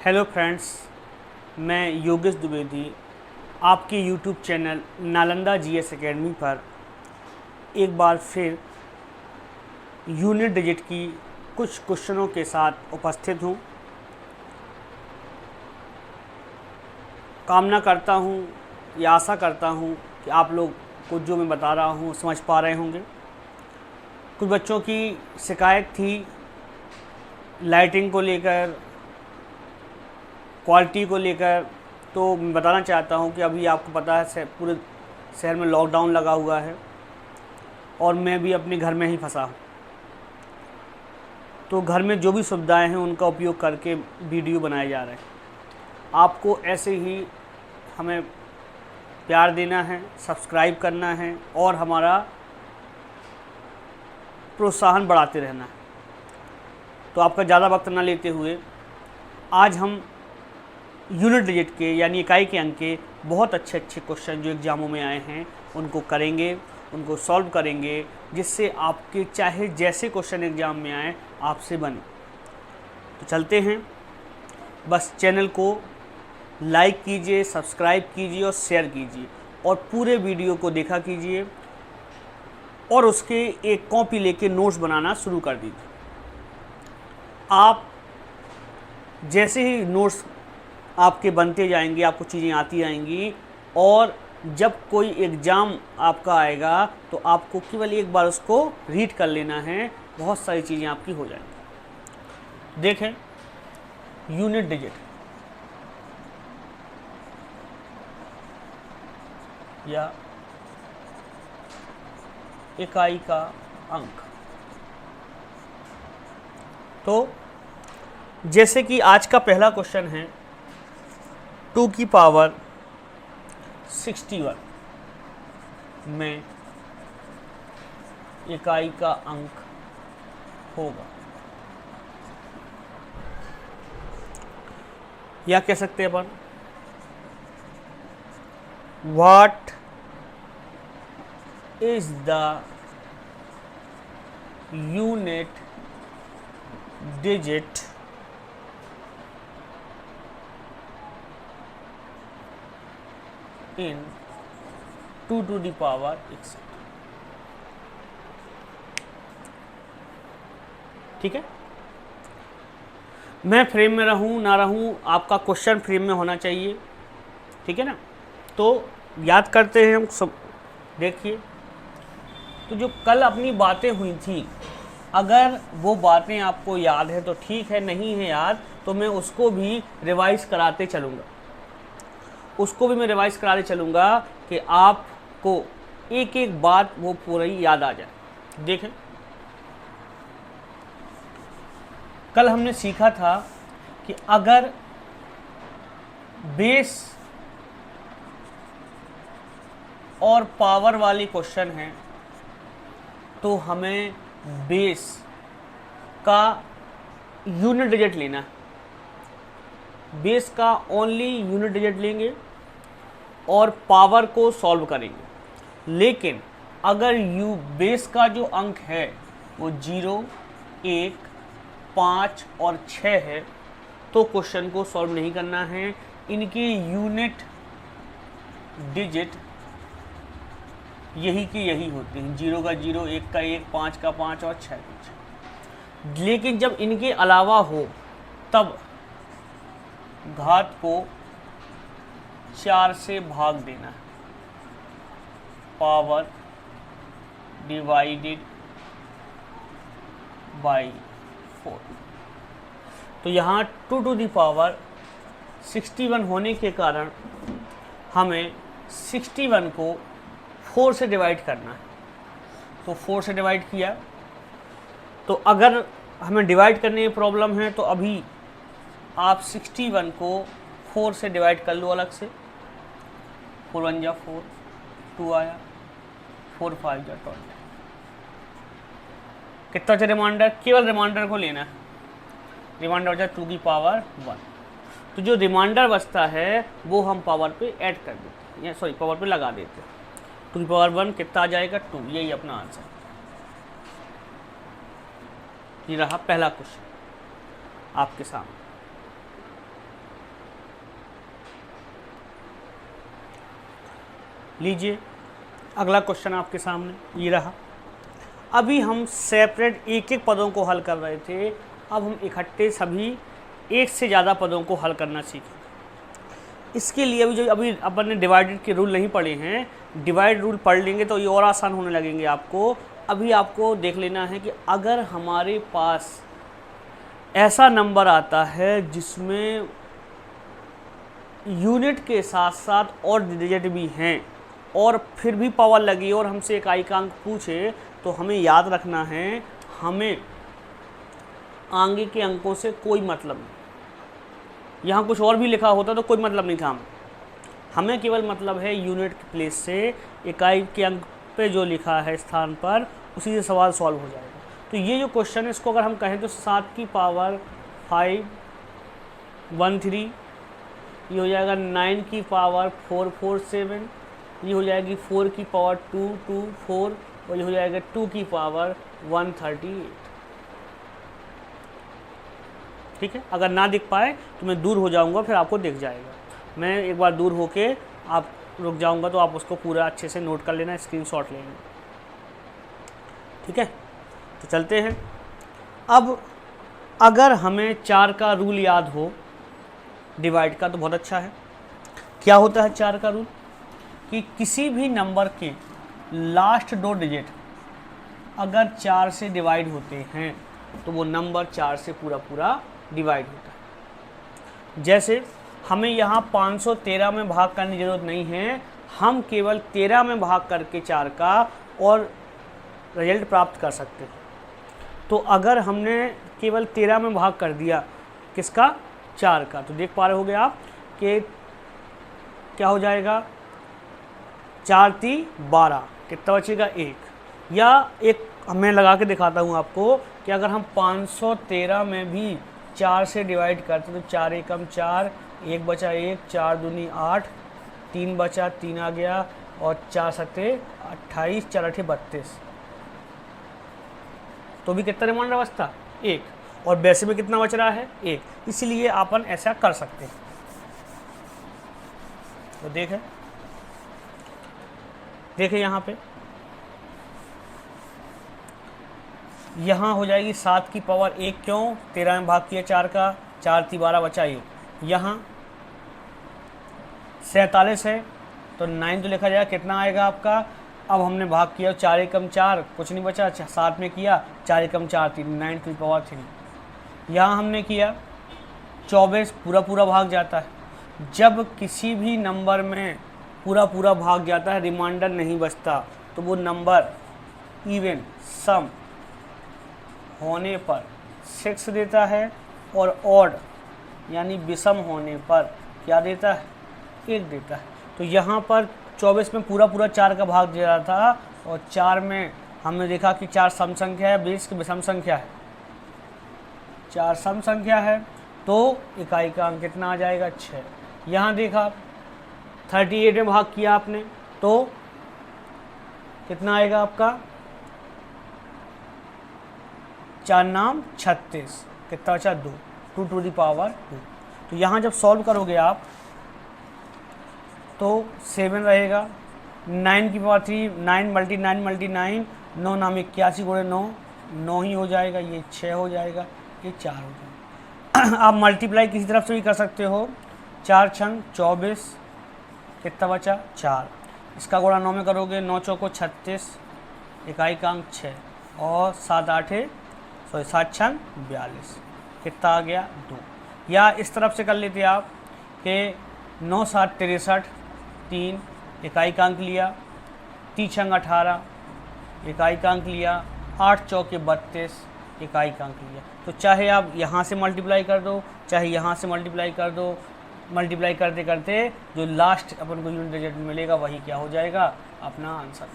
Hello friends, मैं योगेश द्विवेदी आपके YouTube channel Nalanda GS academy पर एक बार फिर यूनिट डिजिट की कुछ क्वेश्चनों के साथ उपस्थित हूँ। कामना करता हूँ या आशा करता हूँ कि आप लोग को जो मैं बता रहा हूँ समझ पा रहे होंगे। कुछ बच्चों की शिकायत थी लाइटिंग को लेकर, क्वालिटी को लेकर, तो मैं बताना चाहता हूं कि अभी आपको पता है पूरे शहर में लॉकडाउन लगा हुआ है और मैं भी अपने घर में ही फंसा हूं। तो घर में जो भी सुविधाएं हैं उनका उपयोग करके वीडियो बनाए जा रहे हैं। आपको ऐसे ही हमें प्यार देना है, सब्सक्राइब करना है और हमारा प्रोत्साहन बढ़ाते रहना है। तो आपका ज़्यादा वक्त ना लेते हुए आज हम यूनिट डिजिट के यानी इकाई के अंक के बहुत अच्छे क्वेश्चन जो एग्ज़ामों में आए हैं उनको करेंगे, उनको सॉल्व करेंगे, जिससे आपके चाहे जैसे क्वेश्चन एग्ज़ाम में आए आपसे बने। तो चलते हैं, बस चैनल को लाइक कीजिए, सब्सक्राइब कीजिए और शेयर कीजिए और पूरे वीडियो को देखा कीजिए और उसके एक कॉपी लेके नोट्स बनाना शुरू कर दीजिए। आप जैसे ही नोट्स आपके बनते जाएंगे, आपको चीज़ें आती आएंगी और जब कोई एग्ज़ाम आपका आएगा तो आपको केवल एक बार उसको रीड कर लेना है, बहुत सारी चीज़ें आपकी हो जाएंगी। देखें, यूनिट डिजिट या इकाई का अंक। तो जैसे कि आज का पहला क्वेश्चन है 2 की पावर 61 में इकाई का अंक होगा, या कह सकते हैं अपन what is the unit digit in 2 to the power 61। ठीक है, मैं फ्रेम में रहूं ना रहूं, आपका क्वेश्चन फ्रेम में होना चाहिए। ठीक है ना, तो याद करते हैं हम सब। देखिए, तो जो कल अपनी बातें हुई थी, अगर वो बातें आपको याद है तो ठीक है, नहीं है याद तो मैं उसको भी रिवाइज कराते चलूँगा, कि आपको एक एक बात वो पूरी याद आ जाए। देखें, कल हमने सीखा था कि अगर बेस और पावर वाली क्वेश्चन है तो हमें बेस का यूनिट डिजिट लेना है, बेस का ओनली यूनिट डिजिट लेंगे और पावर को सॉल्व करेंगे। लेकिन अगर बेस का जो अंक है वो 0, 1, 5 और 6 है तो क्वेश्चन को सॉल्व नहीं करना है। इनके यूनिट डिजिट यही के यही होते हैं, 0 का 0, 1 का 1, 5 का 5 और 6 का 6। लेकिन जब इनके अलावा हो तब घात को 4 से भाग देना है, पावर डिवाइडेड बाई 4। तो यहाँ 2 to the पावर 61 होने के कारण हमें 61 को 4 से डिवाइड करना है। तो 4 से डिवाइड किया, तो अगर हमें डिवाइड करने में प्रॉब्लम है तो अभी आप 61 को 4 से डिवाइड कर लो अलग से। 4 1 जा 4, 2 आया, 4 5 जा 20। कितना बचा रिमाइंडर? केवल रिमाइंडर को लेना है, रिमाइंडर बचा 2 की पावर 1। तो जो रिमाइंडर बचता है वो हम पावर पे ऐड कर देते हैं, या सॉरी पावर पे लगा देते हैं। 2 की पावर 1 कितना आ जाएगा? 2। यही अपना आंसर। ये रहा पहला क्वेश्चन आपके सामने। लीजिए अगला क्वेश्चन आपके सामने ये रहा। अभी हम सेपरेट एक एक पदों को हल कर रहे थे, अब हम इकट्ठे सभी एक से ज़्यादा पदों को हल करना सीखें। इसके लिए अभी अपन ने डिवाइडेड के रूल नहीं पढ़े हैं, डिवाइड रूल पढ़ लेंगे तो ये और आसान होने लगेंगे आपको। अभी आपको देख लेना है कि अगर हमारे पास ऐसा नंबर आता है जिसमें यूनिट के साथ साथ और डिजिट भी हैं और फिर भी पावर लगी और हमसे इकाई का अंक पूछे, तो हमें याद रखना है हमें आगे के अंकों से कोई मतलब नहीं। यहाँ कुछ और भी लिखा होता तो कोई मतलब नहीं था, हमें केवल मतलब है यूनिट के प्लेस से इकाई के अंक पे जो लिखा है स्थान पर उसी से सवाल सॉल्व हो जाएगा। तो ये जो क्वेश्चन है इसको अगर हम कहें तो 7 की पावर 513, ये हो जाएगा 9 की पावर 447, ये हो जाएगी 4 की पावर 224 और ये हो जाएगा 2 की पावर 138। ठीक है, अगर ना दिख पाए तो मैं दूर हो जाऊंगा, फिर आपको दिख जाएगा। मैं एक बार दूर होके आप रुक जाऊंगा तो आप उसको पूरा अच्छे से नोट कर लेना, स्क्रीनशॉट लेंगे। ठीक है, तो चलते हैं। अब अगर हमें 4 का रूल याद हो डिवाइड का तो बहुत अच्छा है। क्या होता है 4 का रूल? कि किसी भी नंबर के लास्ट 2 डिजिट अगर 4 से डिवाइड होते हैं तो वो नंबर 4 से पूरा डिवाइड होता है। जैसे हमें यहाँ 513 में भाग करने की ज़रूरत नहीं है, हम केवल 13 में भाग करके 4 का और रिजल्ट प्राप्त कर सकते हैं। तो अगर हमने केवल 13 में भाग कर दिया किसका? 4 का, तो देख पा रहे होगे आप कि क्या हो जाएगा, 4 × 12, कितना बचेगा? 1। या एक मैं लगा के दिखाता हूँ आपको कि अगर हम 513 में भी 4 से डिवाइड करते तो 4 एकम 4, 1 बचा 1, 4 दूनी 8, 3 बचा 3 आ गया और 4 सत्ते 28, 4 अठे 32, तो भी कितना रिमाइंडर बचता? 1। और वैसे में कितना बच रहा है? 1। इसलिए अपन ऐसा कर सकते हैं। तो देखें यहाँ पे, यहाँ हो जाएगी 7 की पावर 1, क्यों? 13 में भाग किया 4 का, 4 × 12 बचा 1। यहाँ 47 है तो 9 तो लिखा जाएगा, कितना आएगा आपका? अब हमने भाग किया 4 एकम 4, कुछ नहीं बचा, 7 में किया 4 एकम 4 3, 9 की पावर 3। यहाँ हमने किया 24, पूरा भाग जाता है। जब किसी भी नंबर में पूरा भाग जाता है, रिमाइंडर नहीं बचता, तो वो नंबर इवन सम होने पर 6 देता है और ऑड यानी विषम होने पर क्या देता है? 1 देता है। तो यहाँ पर 24 में पूरा 4 का भाग दे रहा था और 4 में हमने देखा कि 4 सम संख्या है, 20 की विषम संख्या है, 4 सम संख्या है, तो इकाई का अंक कितना आ जाएगा? 6। यहाँ देखा 38 में भाग किया आपने तो कितना आएगा आपका? 4 नाम 36, कितना बचा? 2, 2 टू दी पावर 2। तो यहाँ जब सॉल्व करोगे आप तो 7 रहेगा, 9 की पावर 3, 9 × 9, 9 नाम 81 × 9, 9 ही हो जाएगा, ये 6 हो जाएगा, ये 4 हो जाएगा। आप मल्टीप्लाई किसी तरफ से भी कर सकते हो, 4 × 24, कितना बचा? 4। इसका गुणा 9 में करोगे, 9 चौको 36, इकाई का अंक 6 और 7 × 6 = 42, कितना आ गया? 2। या इस तरफ से कर लेते आप कि 9 × 7 = 63, 3 इकाई का अंक लिया, 3 × 6 = 18 इकाई का अंक लिया, 8 चौके 32 इकाई का अंक लिया। तो चाहे आप यहाँ से मल्टीप्लाई कर दो, चाहे यहाँ से मल्टीप्लाई कर दो, मल्टीप्लाई करते करते जो लास्ट अपन को यूनिट डिजिट मिलेगा वही क्या हो जाएगा? अपना आंसर।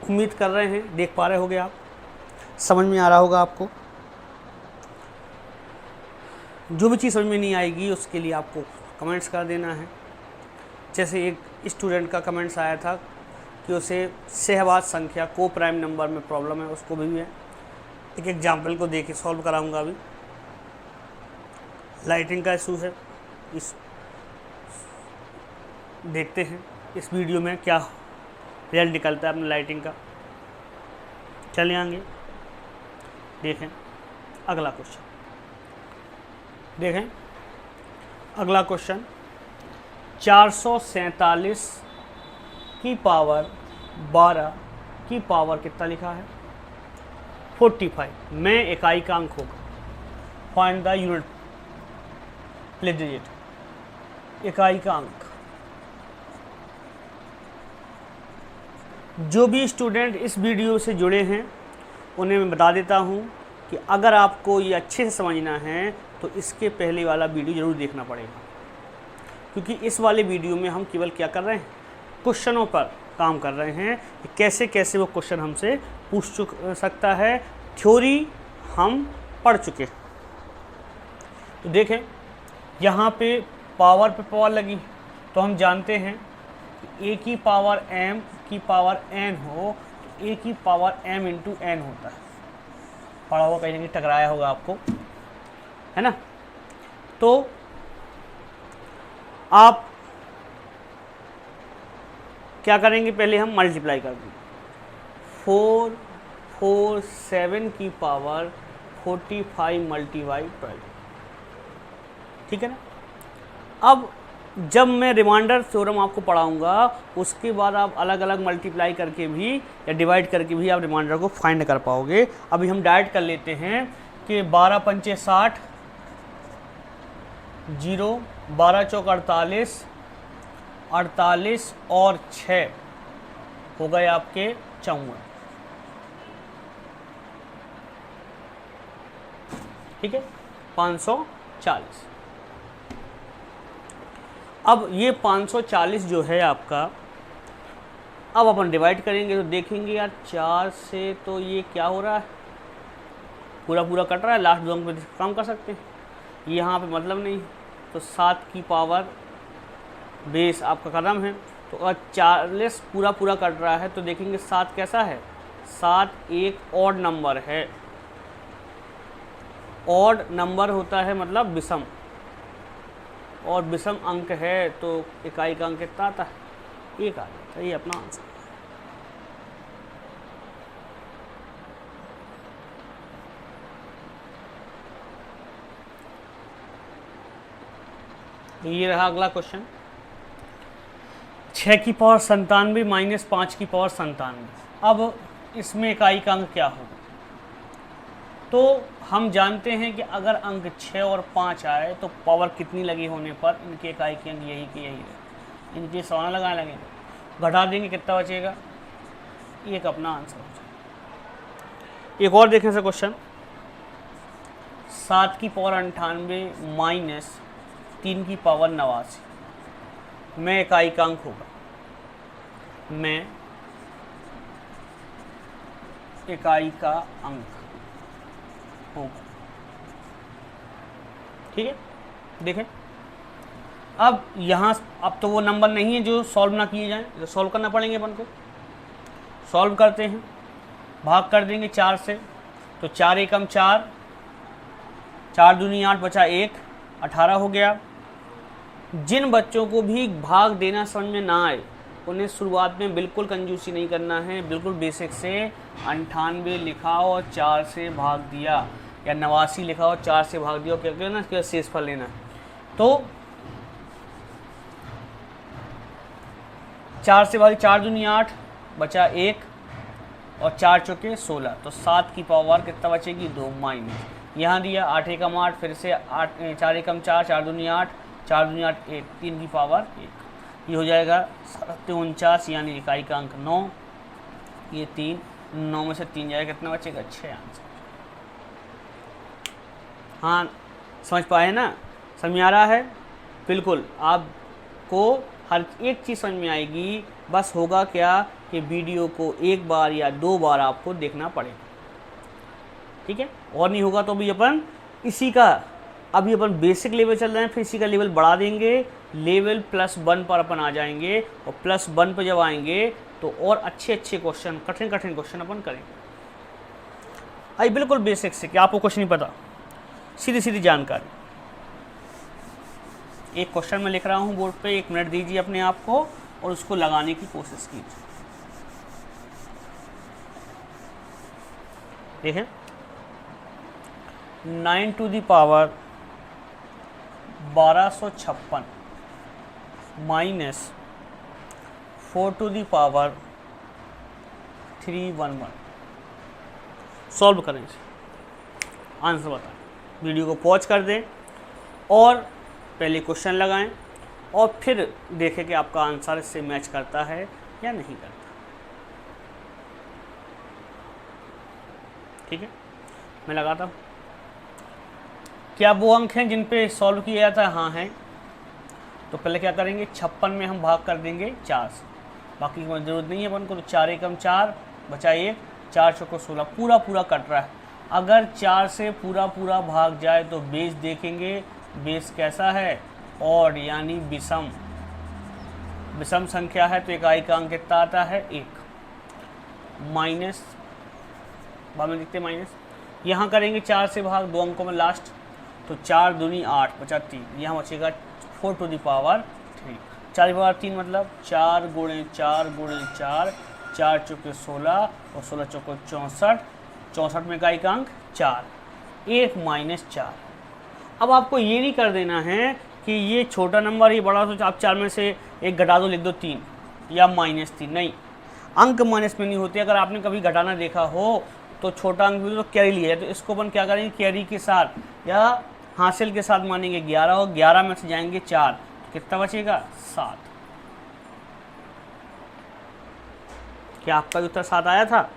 उम्मीद कर रहे हैं देख पा रहे होगे आप, समझ में आ रहा होगा आपको। जो भी चीज़ समझ में नहीं आएगी उसके लिए आपको कमेंट्स कर देना है। जैसे एक स्टूडेंट का कमेंट्स आया था कि उसे सहवाद संख्या को प्राइम नंबर में प्रॉब्लम है, उसको भी है। एक एग्जाम्पल को देके सॉल्व कराऊंगा अभी। लाइटिंग का इशू है, इस देखते हैं इस वीडियो में क्या रिजल्ट निकलता है अपने लाइटिंग का। चलिए आगे देखें अगला क्वेश्चन। देखें अगला क्वेश्चन, 447 की पावर 12 की पावर कितना लिखा है? 45 में इकाई का अंक होगा। Find the unit place digit, इकाई का अंक। जो भी स्टूडेंट इस वीडियो से जुड़े हैं उन्हें मैं बता देता हूं कि अगर आपको ये अच्छे से समझना है तो इसके पहले वाला वीडियो ज़रूर देखना पड़ेगा, क्योंकि इस वाले वीडियो में हम केवल क्या कर रहे हैं, क्वेश्चनों पर काम कर रहे हैं कि कैसे कैसे वो क्वेश्चन हमसे पूछ सकता है। थ्योरी हम पढ़ चुके। तो देखें यहाँ पे पावर लगी, तो हम जानते हैं कि a की पावर m की पावर n हो, a की पावर m इंटू n होता है। पढ़ा हुआ कहीं ना कहीं टकराया होगा आपको, है ना। तो आप क्या करेंगे, पहले हम मल्टीप्लाई कर देंगे। 447 की पावर 45 मल्टीप्लाई 12, ठीक है ना। अब जब मैं रिमाइंडर थ्योरम आपको पढ़ाऊंगा उसके बाद आप अलग अलग मल्टीप्लाई करके भी या डिवाइड करके भी आप रिमाइंडर को फाइंड कर पाओगे। अभी हम डायरेक्ट कर लेते हैं कि 12 पंचे 60, 0, 12 चौक 48, 48 और 6 हो गए आपके 54, ठीक है, 540। अब ये 540 जो है आपका, अब अपन डिवाइड करेंगे तो देखेंगे यार 4 से तो ये क्या हो रहा है, पूरा पूरा कट रहा है, लास्ट 2 अंक पे काम कर सकते हैं, यहाँ पे मतलब नहीं। तो 7 की पावर बेस आपका कदम है, तो अगर 40 पूरा पूरा कट रहा है तो देखेंगे 7 कैसा है, 7 एक ऑड नंबर है। ऑड नंबर होता है मतलब विषम, और विषम अंक है तो इकाई का अंक कितना आता है, 1 आ जाता है। ये अपना आंसर। ये रहा अगला क्वेश्चन, 6 की पावर 97 माइनस 5 की पावर 97। अब इसमें इकाई का अंक क्या होगा? तो हम जानते हैं कि अगर अंक 6 और 5 आए तो पावर कितनी लगी होने पर इनके इकाई के अंक यही के यही रहे, इनके सवाल लगाने लगेंगे, घटा देंगे कितना बचेगा, एक अपना आंसर हो जाएगा। एक और देखें से क्वेश्चन, 7 की पावर 98 माइनस 3 की पावर 89 में इकाई का अंक होगा, में इकाई का अंक होगा, ठीक है। देखें अब यहाँ, अब तो वो नंबर नहीं है जो सॉल्व ना किए जाएं, तो सॉल्व करना पड़ेंगे अपन को। सॉल्व करते हैं, भाग कर देंगे 4 से, तो 4 एकम 4, 4 दूनी 8 बचा 1, 18 हो गया। जिन बच्चों को भी भाग देना समझ में ना आए उन्हें शुरुआत में बिल्कुल कंजूसी नहीं करना है, बिल्कुल बेसिक से 98 लिखा और 4 से भाग दिया, या 89 लिखा और 4 से भाग दिया, क्या करना है, शेषफल लेना है। तो 4 से भाग, 4 दूनी 8 बचा 1 और 4 चौके 16, तो 7 की पावर कितना बचेगी, 2 माइनस, यहाँ दिया 8 एकम 8, फिर से 8, 4 एकम 4, 4 दूनी 8, 4 दूनी 8 1, 3 की पावर 1, ये हो जाएगा 49, यानी इकाई का अंक 9। ये 3, 9 में से 3 जाएगा, कितना बचेगा, 6 आंसर। हाँ समझ पाए ना, समझ में आ रहा है, बिल्कुल आपको हर एक चीज़ समझ में आएगी, बस होगा क्या कि वीडियो को 1 बार या 2 बार आपको देखना पड़ेगा, ठीक है। और नहीं होगा तो भी अपन इसी का, अभी अपन बेसिक लेवल चल रहे हैं, फिर इसी का लेवल बढ़ा देंगे, लेवल +1 पर अपन आ जाएंगे, और +1 पर जब आएंगे तो और अच्छे अच्छे क्वेश्चन, कठिन कठिन क्वेश्चन अपन करेंगे। आई बिल्कुल बेसिक से, कि आपको कुछ नहीं पता, सीधी सीधी जानकारी। एक क्वेश्चन मैं लिख रहा हूँ बोर्ड पे, 1 मिनट दीजिए अपने आप को और उसको लगाने की कोशिश कीजिए। देखें, 9 to the power 1256 minus 4 to the power 311। Solve करें इसे, आंसर बताएं। वीडियो को पॉज कर दें और पहले क्वेश्चन लगाएं और फिर देखें कि आपका आंसर इससे मैच करता है या नहीं करता। ठीक है, मैं लगाता हूँ। क्या वो अंक हैं जिन पे सॉल्व किया जाता है? हाँ हैं। तो पहले क्या करेंगे, 56 में हम भाग कर देंगे 4 से, बाकी कोई ज़रूरत नहीं है अपन को। तो 4 एकम 4 बचा 1, 4 चौको 16, पूरा पूरा कट रहा है। अगर 4 से पूरा पूरा भाग जाए तो बेस देखेंगे, बेस कैसा है? ऑड, यानी विषम। विषम संख्या है तो इकाई का अंक कितना आता है? 1। माइनस, बाद में लिखते माइनस, यहाँ करेंगे 4 से भाग, 2 अंकों में लास्ट, तो 4 दूनी 8 बचा 3, यहाँ बचेगा 4 टू द पावर 3। 4 की पावर 3 मतलब 4 गुणे 4 गुणे 4, 4 चौके 16 और 16 चौको 64, 64 में इकाई का अंक 4, 1 माइनस 4। अब आपको ये नहीं कर देना है कि ये छोटा नंबर ये बड़ा, तो आप 4 में से एक घटा दो, लिख दो 3 या -3, नहीं, अंक माइनस में नहीं होते। अगर आपने कभी घटाना देखा हो तो छोटा अंक भी तो कैरी लिया है, तो इसको अपन क्या करेंगे, कैरी के साथ या हासिल के साथ मानेंगे 11, और 11 में से जाएंगे 4, तो कितना बचेगा? 7। क्या आपका उत्तर 7 आया था?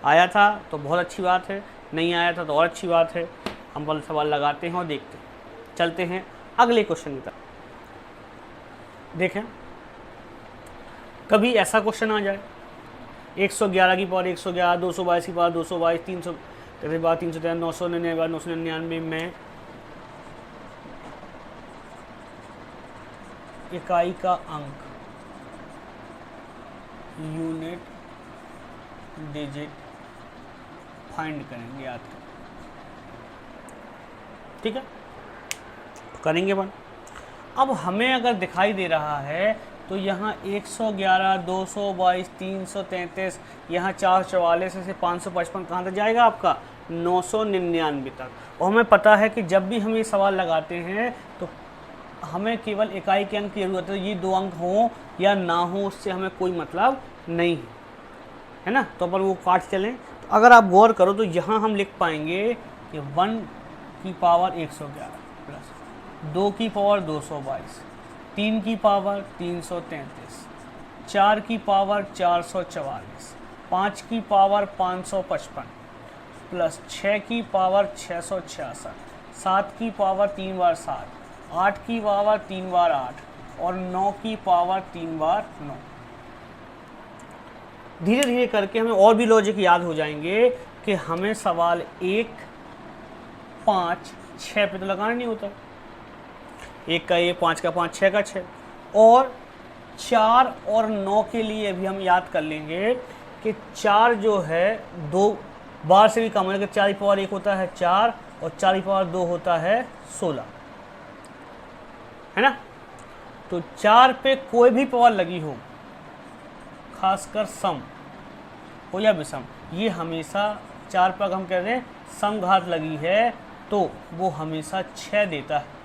आया था तो बहुत अच्छी बात है, नहीं आया था तो और अच्छी बात है। हम पहले सवाल लगाते हैं और देखते हैं। चलते हैं अगले क्वेश्चन की तरफ। देखें, कभी ऐसा क्वेश्चन आ जाए 111 की पावर 111, 222 की पावर 222, 300 की पावर 313, 999 999 में इकाई का अंक, यूनिट डिजिट फाइंड करेंगे, याद करें। ठीक है, तो करेंगे अपन। अब हमें अगर दिखाई दे रहा है तो यहाँ 111, 222, 333, यहाँ 444 से 555 कहाँ तक जाएगा आपका? 999 तक। और हमें पता है कि जब भी हम ये सवाल लगाते हैं तो हमें केवल इकाई के अंक की जरूरत है, ये 2 अंक हों या ना हो उससे हमें कोई मतलब नहीं है ना। तो अपन वो काट चलें। तो अगर आप गौर करो तो यहाँ हम लिख पाएंगे कि 1 की पावर 111 प्लस 2 की पावर 222, 3 की पावर 333, 4 की पावर 444, 5 की पावर 555 प्लस 6 की पावर 666, 7 की पावर 3 बार 7, 8 की पावर 3 बार 8 और 9 की पावर 3 बार 9। धीरे धीरे करके हमें और भी लॉजिक याद हो जाएंगे कि हमें सवाल 1, 5, 6 पे तो लगाना नहीं होता। 1 का 1, 5 का 5, 6 का 6, और 4 और 9 के लिए भी हम याद कर लेंगे कि 4 जो है 2 बार से भी कम है, कि 4 की पावर 1 होता है 4 और 4 की पावर 2 होता है 16, है ना। तो 4 पे कोई भी पावर लगी हो, खासकर सम हो या विषम, ये हमेशा 4 पर हम कह रहे हैं सम घात लगी है तो वो हमेशा 6 देता है।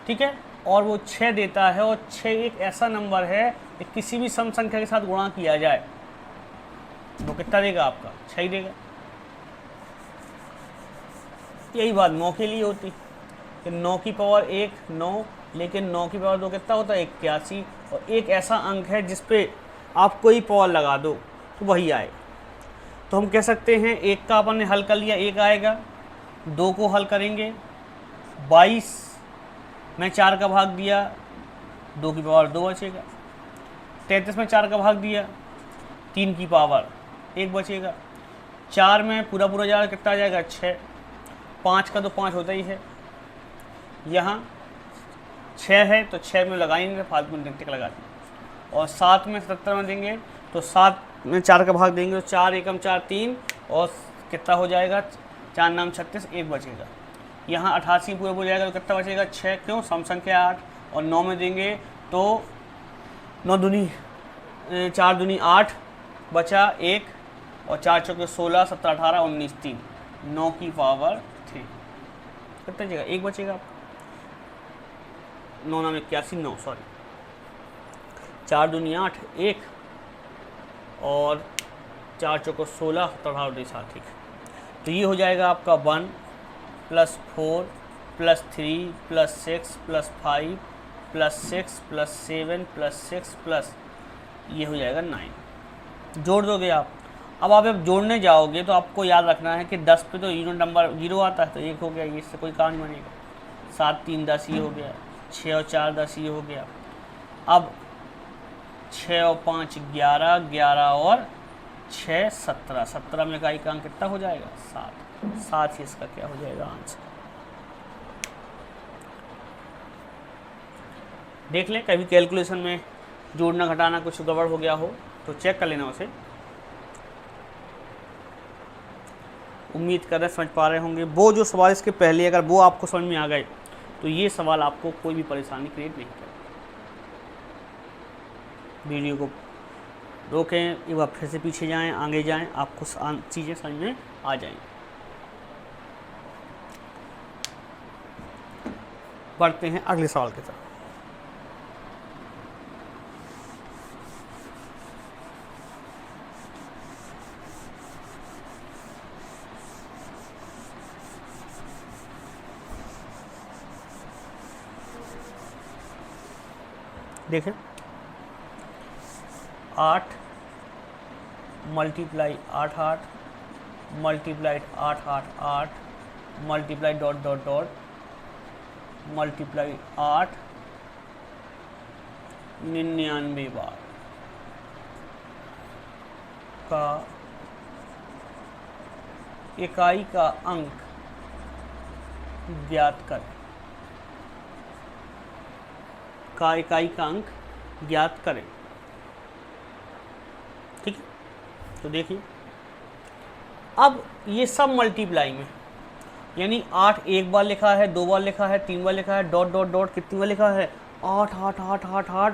ठीक है, और वो 6 देता है, और 6 एक ऐसा नंबर है कि किसी भी सम संख्या के साथ गुणा किया जाए वो कितना देगा आपका? 6 ही देगा। यही बात 9 के लिए होती कि 9 की पावर 1 9, लेकिन 9 की पावर 2 कितना होता है? 81, और एक ऐसा अंक है जिस पे आप कोई पावर लगा दो तो वही आए। तो हम कह सकते हैं 1 का अपन ने हल कर लिया, 1 आएगा। 2 को हल करेंगे, 22 में 4 का भाग दिया, 2 की पावर 2 बचेगा। 33 में 4 का भाग दिया, 3 की पावर 1 बचेगा। 4 में पूरा पूरा जाएगा, कितना आ जाएगा? 6। 5 का तो 5 होता ही है, यहाँ 6 है तो 6 में लगाएंगे, फालतू में टिक लगा देंगे। और 7 में 77 में देंगे तो 7 में 4 का भाग देंगे तो 4 एकम 4 3, और कितना हो जाएगा? 4 9 36, 1 बचेगा। यहाँ 88 पूरा हो जाएगा तो कितना बचेगा? 6। क्यों? सम संख्या 8, और 9 में देंगे तो 9 दूनी 4 दूनी 8 बचा 1 और 4 चौके 16 17 18 19 3 9 की पावर 3 कितना बचेगा 1 बचेगा आपका 9 9 81 9 सॉरी 4 दूनी 8 1 और 4 चौको 16 17 19 ठीक है। तो ये हो जाएगा आपका 1 + 4 + 3 + 6 + 5 + 6 + 7 + 6 प्लस ये हो जाएगा 9। जोड़ दोगे आप। अब आप जब जोड़ने जाओगे तो आपको याद रखना है कि 10 पे तो यूनिट नंबर 0 आता है, तो 1 हो गया, ये इससे कोई काम नहीं बनेगा। 7 3 10 ये हो गया, 6 और 4 10 ये हो गया। अब 6 और 5 11, 11 और 6 17, 17 में इकाई का अंक कितना हो जाएगा 7, 7 ही इसका क्या हो जाएगा आंसर। देख लें कभी कैलकुलेशन में जोड़ना घटाना कुछ गड़बड़ हो गया हो तो चेक कर लेना उसे। उम्मीद कर रहे समझ पा रहे होंगे। वो जो सवाल इसके पहले अगर वो आपको समझ में आ गए तो ये सवाल आपको कोई भी परेशानी क्रिएट नहीं करेगा। वीडियो को रोकें, एक बार फिर से पीछे जाएं, आगे जाएं, आपको चीज़ें समझ में आ जाएंगी। बढ़ते हैं अगले सवाल की तरफ। देखें 8 multiply 8 8 multiplied 8 8 8 multiply dot dot dot multiply 8 99 बार का इकाई का अंक ज्ञात करें। का इकाई का अंक ज्ञात करें। ठीक है, तो देखिए अब ये सब मल्टीप्लाई में, यानी 8 एक बार लिखा है, 2 बार लिखा है, 3 बार लिखा है, डॉट डॉट डॉट कितनी बार लिखा है 8 8 8 8 8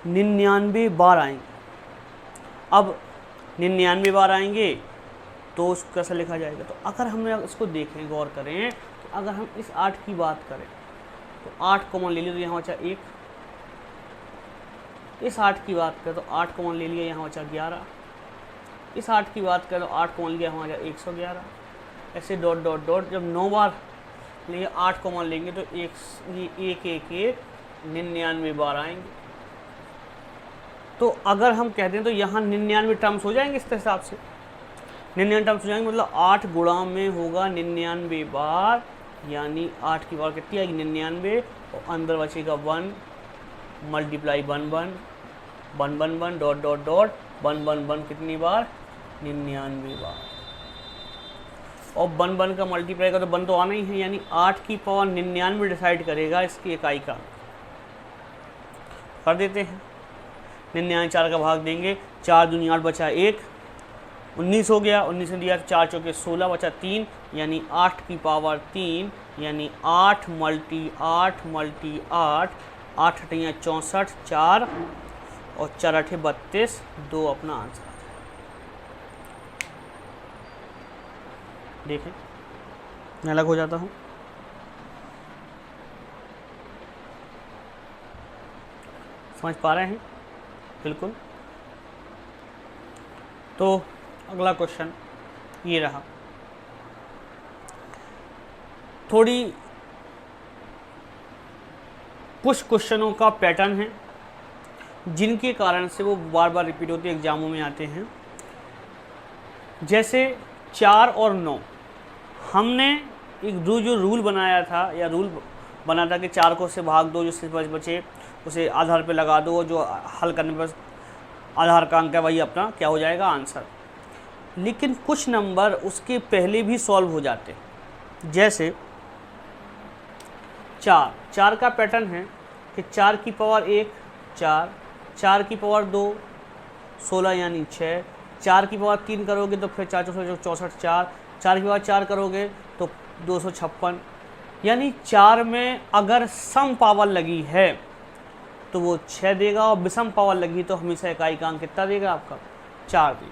99 बार आएंगे। अब 99 बार आएंगे तो उसको कैसे लिखा जाएगा। तो अगर हमने इसको देखें, गौर करें, तो अगर हम इस 8 की बात करें तो 8 कॉमन ले लिया तो यहाँ बचा 1। इस 8 की बात करें तो 8 कॉमन ले लिया, यहाँ बचा 11। इस 8 की बात करें तो 8 कॉमन लिया, यहाँ बचा 111। ऐसे डॉट डॉट डॉट जब 9 बार लेंगे 8 कॉमन लेंगे तो ये 1 1 1 99 बार आएंगे। तो अगर हम कहते हैं तो यहाँ 99 टर्म्स हो जाएंगे। इस हिसाब से 99 टर्म्स हो जाएंगे, मतलब 8 गुणा में होगा 99 बार, यानी 8 की बार कितनी आएगी 99 और अंदर बचेगा 1 मल्टीप्लाई 1 1 1 1 1 डॉट डॉट डॉट 1 1 1 कितनी बार 99 बार। और 1 1 का मल्टीप्लाई का तो 1 तो आना ही है, यानी 8 की पावर 99 डिसाइड करेगा इसकी इकाई का। कर देते हैं 99 4 का भाग देंगे, 4 दूनी 8 बचा 1, 19 हो गया। 19 ने दिया 4 चौके 16 बचा 3, यानी 8 की पावर 3, यानी 8 मल्टी 8 मल्टी 8, 8 अठैया 64, 4 और 4 अठे 32, 2 अपना आंसर। देखें मैं अलग हो जाता हूँ। समझ पा रहे हैं बिल्कुल। तो अगला क्वेश्चन ये रहा। थोड़ी कुछ क्वेश्चनों का पैटर्न है जिनके कारण से वो बार बार रिपीट होते एग्जामों में आते हैं। जैसे 4 और 9, हमने एक जो रूल बनाया था, या रूल बना था कि 4 को से भाग दो, जो सिर्फ बचे उसे आधार पे लगा दो, जो हल करने पर आधार का अंक है वही अपना क्या हो जाएगा आंसर। लेकिन कुछ नंबर उसके पहले भी सॉल्व हो जाते हैं। जैसे 4 का पैटर्न है कि 4 की पावर 1 4, 4 की पावर 2 16 यानी 6, 4 की पावर 3 करोगे तो फिर 4 64 4, 4 की पावर 4 करोगे तो 256, यानी 4 में अगर सम पावर लगी है तो वो 6 देगा, और विषम पावर लगी तो हमेशा इकाई का अंक कितना देगा आपका 4 देगा।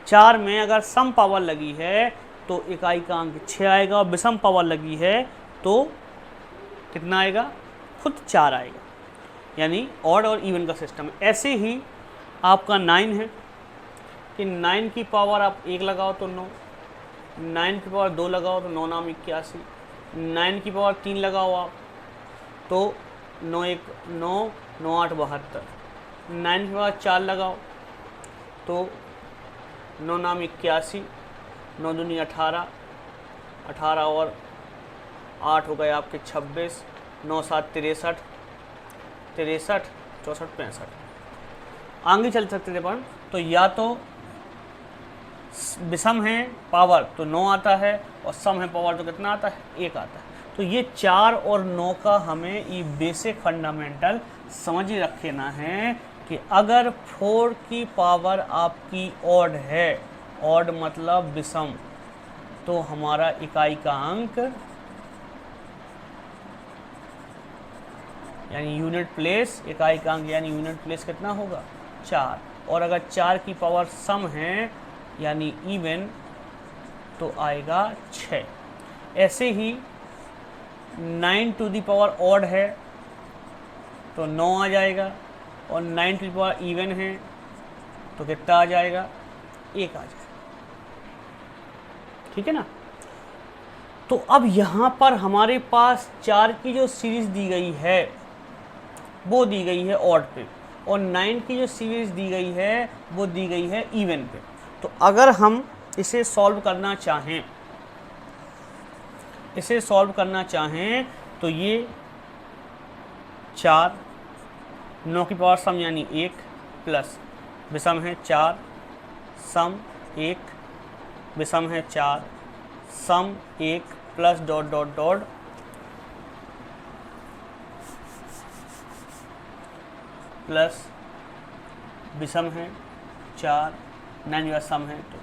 4 में अगर सम पावर लगी है तो इकाई का अंक 6 आएगा, और विषम पावर लगी है तो कितना आएगा, खुद 4 आएगा। यानी ऑड और इवन का सिस्टम है। ऐसे ही आपका 9 है कि 9 की पावर आप 1 लगाओ तो 9, 9 की पावर 2 लगाओ तो 9 नाम 81, 9 की पावर 3 लगाओ आप तो 9 1 9 9 8 72, 9 की पावर 4 लगाओ तो 9 नाम 81, 9 दूनी 18, 18 और 8 हो गए आपके 26, 9 7 63, 63 64 65। आगे चल सकते थे अपन, तो या तो विषम है पावर तो 9 आता है, और सम है पावर तो कितना आता है 1 आता है। तो ये 4 और 9 का हमें ये बेसिक फंडामेंटल समझ ही रखना है कि अगर 4 की पावर आपकी ऑड है, ऑड मतलब विषम, तो हमारा इकाई का अंक यानी यूनिट प्लेस, इकाई का अंक यानी यूनिट प्लेस कितना होगा 4। और अगर 4 की पावर सम है यानी इवन तो आएगा 6। ऐसे ही 9 टू दी पावर ऑड है तो 9 आ जाएगा, और 9 टू दी पावर इवन है तो कितना आ जाएगा 1 आ जाएगा। ठीक है ना। तो अब यहाँ पर हमारे पास 4 की जो सीरीज दी गई है वो दी गई है ऑड पे, और 9 की जो सीरीज दी गई है वो दी गई है इवन पे। तो अगर हम इसे सॉल्व करना चाहें तो ये 4 9 की पावर सम यानी 1 प्लस विषम है 4 सम 1 विषम है 4 सम 1 plus dot dot dot plus विषम है 4 9 का सम है तो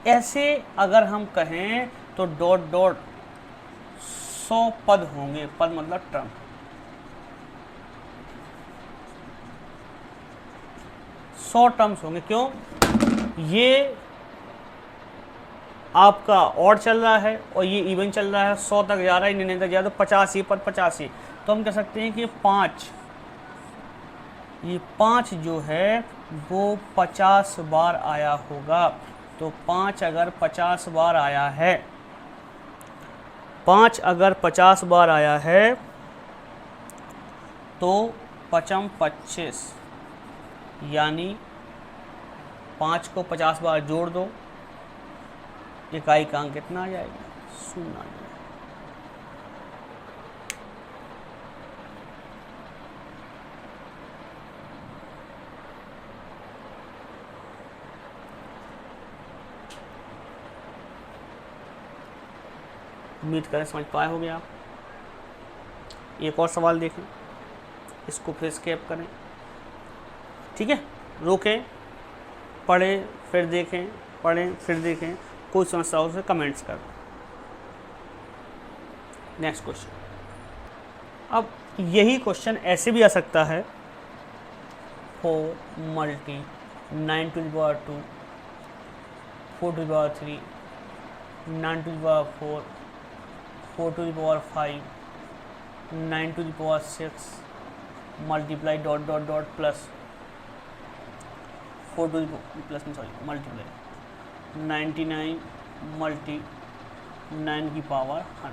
ऐसे अगर हम कहें तो डॉट डॉट 100 पद होंगे, पद मतलब टर्म, 100 टर्म्स होंगे। क्यों? ये आपका ऑड चल रहा है और ये इवन चल रहा है, 100 तक जा रहा है, 99 तक जा रहा है, तो 85 पद 85। तो हम कह सकते हैं कि ये 5 जो है वो 50 बार आया होगा। तो 5 अगर 50 बार आया है, 5 अगर 50 बार आया है तो 5 25 यानी 5 को 50 बार जोड़ दो, इकाई का अंक कितना आ जाएगा 0 आ जाएगा। उम्मीद करें समझ पाए होंगे आप। एक और सवाल देखें, इसको फिर स्केप करें। ठीक है, रोकें, पढ़ें फिर देखें, पढ़ें फिर देखें, कोई समस्या हो तो कमेंट्स कर। Next question. अब यही क्वेश्चन ऐसे भी आ सकता है 4 multi 9 to the power 2 4 to the power 3 9 to the power 4 4 to the power 5 9 to the power 6 multiply dot dot dot plus 4 to the plus multiply 99 multi 9 की पावर 100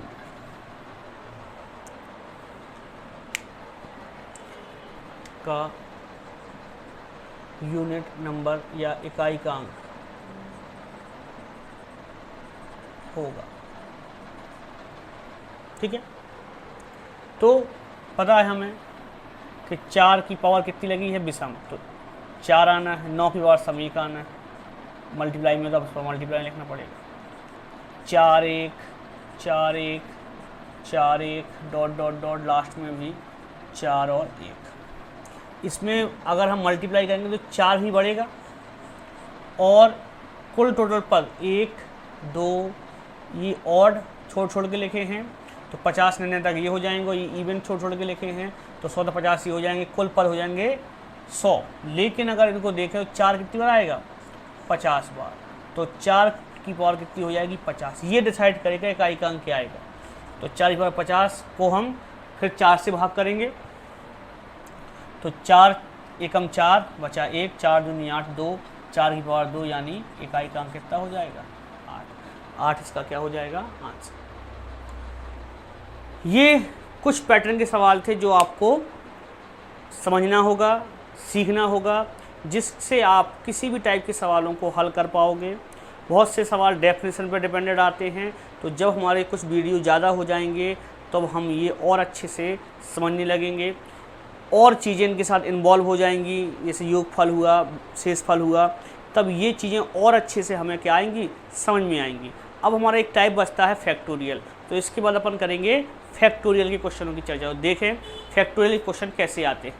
का यूनिट नंबर या इकाई का अंक होगा। ठीक है, तो पता है हमें कि 4 की पावर कितनी लगी है विषम, तो 4 आना है, 9 की पावर सम 1 आना है, मल्टीप्लाई में तो अब मल्टीप्लाई लिखना पड़ेगा। 4 1 4 1 4 1 डॉट डॉट डॉट लास्ट में भी 4 और 1। इसमें अगर हम मल्टीप्लाई करेंगे तो 4 ही बढ़ेगा, और कुल टोटल पद 1 2 ये ऑड छोड़ के लिखे हैं तो 50 निर्णय तक ये हो जाएंगे, ये इवन छोड़ के लिखे हैं तो 100 तो 50 ही हो जाएंगे, कुल पद हो जाएंगे 100। लेकिन अगर इनको देखें तो 4 कितनी बार आएगा, 50 बार, तो 4 की पावर कितनी हो जाएगी, 50। ये डिसाइड करेगा इकाई का अंक क्या आएगा। तो 4 की पावर 50 को हम फिर 4 से भाग करेंगे, तो 4 एकम 4 बचा 1, 4 दूनी 8, 2, 4 की पावर 2, यानी इकाई का अंक कितना हो जाएगा, 8 इसका क्या हो जाएगा, आंसर। ये कुछ पैटर्न के सवाल थे जो आपको समझना होगा, सीखना होगा, जिससे आप किसी भी टाइप के सवालों को हल कर पाओगे। बहुत से सवाल डेफिनेशन पर डिपेंडेड आते हैं, तो जब हमारे कुछ वीडियो ज़्यादा हो जाएंगे तब हम ये और अच्छे से समझने लगेंगे, और चीज़ें इनके साथ इन्वॉल्व हो जाएंगी, जैसे योगफल हुआ, शेषफल हुआ, तब ये चीज़ें और अच्छे से हमें क्या आएंगी, समझ में आएंगी। अब हमारा एक टाइप बचता है फैक्टोरियल, तो इसके बाद अपन करेंगे फैक्टोरियल के क्वेश्चनों की चर्चा। देखें फैक्टोरियल के क्वेश्चन कैसे आते हैं।